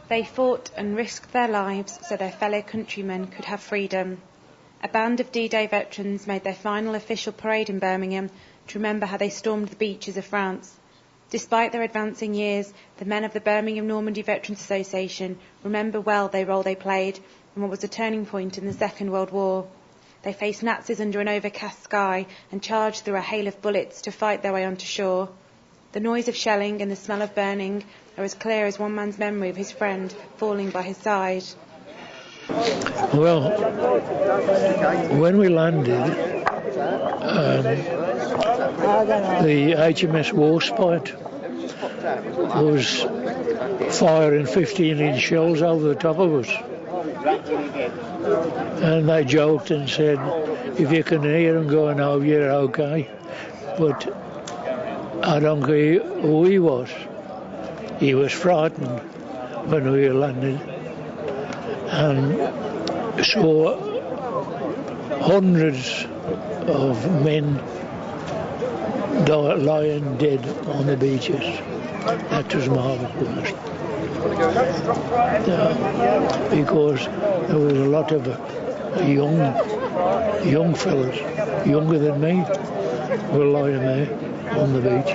They fought and risked their lives so their fellow countrymen could have freedom. A band of D-Day veterans made their final official parade in Birmingham to remember how they stormed the beaches of France. Despite their advancing years, the men of the Birmingham Normandy Veterans Association remember well the role they played in what was a turning point in the Second World War. They faced Nazis under an overcast sky and charged through a hail of bullets to fight their way onto shore. The noise of shelling and the smell of burning are as clear as one man's memory of his friend falling by his side. Well, when we landed, the HMS Warspite was firing 15-inch shells over the top of us. And they joked and said, if you can hear them going over, you're okay. But I don't care who he was. He was frightened when we landed. And saw hundreds of men lying dead on the beaches. That was marvellous. Because there was a lot of young fellas, younger than me, were lying there on the beach.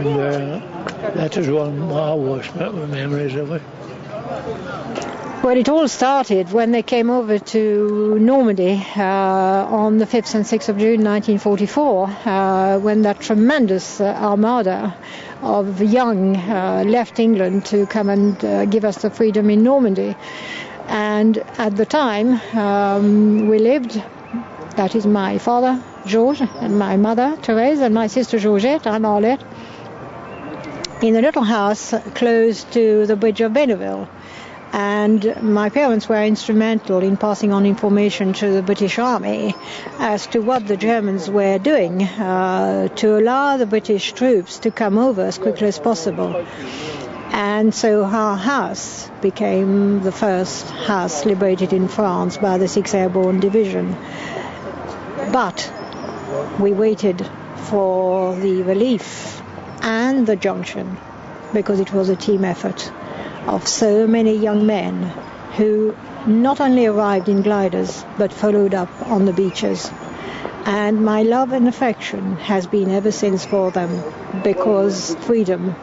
And that was one of my worst memories of it. Well, it all started when they came over to Normandy on the 5th and 6th of June 1944, when that tremendous armada of young left England to come and give us the freedom in Normandy. And at the time we lived, that is my father, Georges, and my mother, Thérèse, and my sister, Georgette, I'm Arlette, in a little house close to the bridge of Benneville. And my parents were instrumental in passing on information to the British Army as to what the Germans were doing to allow the British troops to come over as quickly as possible. And so our house became the first house liberated in France by the 6th Airborne Division. But we waited for the relief and the junction because it was a team effort of so many young men who not only arrived in gliders but followed up on the beaches. And my love and affection has been ever since for them, because freedom,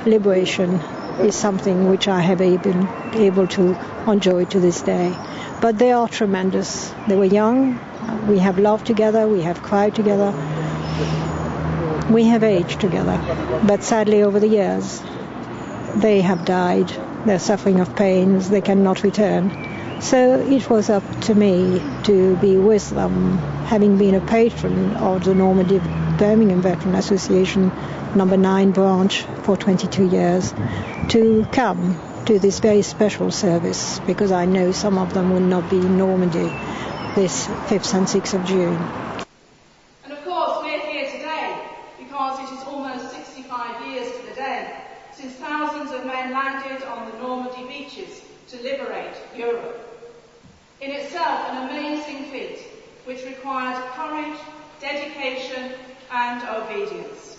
liberation is something which I have been able to enjoy to this day. But they are tremendous. They were young, we have loved together, we have cried together, we have aged together. But sadly over the years they have died, they're suffering of pains, they cannot return. So it was up to me to be with them, having been a patron of the Normandy Birmingham Veterans Association number 9 branch for 22 years, to come to this very special service, because I know some of them will not be in Normandy this 5th and 6th of June. And of course we're here today because it is almost 65 years to the day since thousands of men landed on the Normandy beaches to liberate Europe. In itself an amazing feat which required courage, dedication and obedience.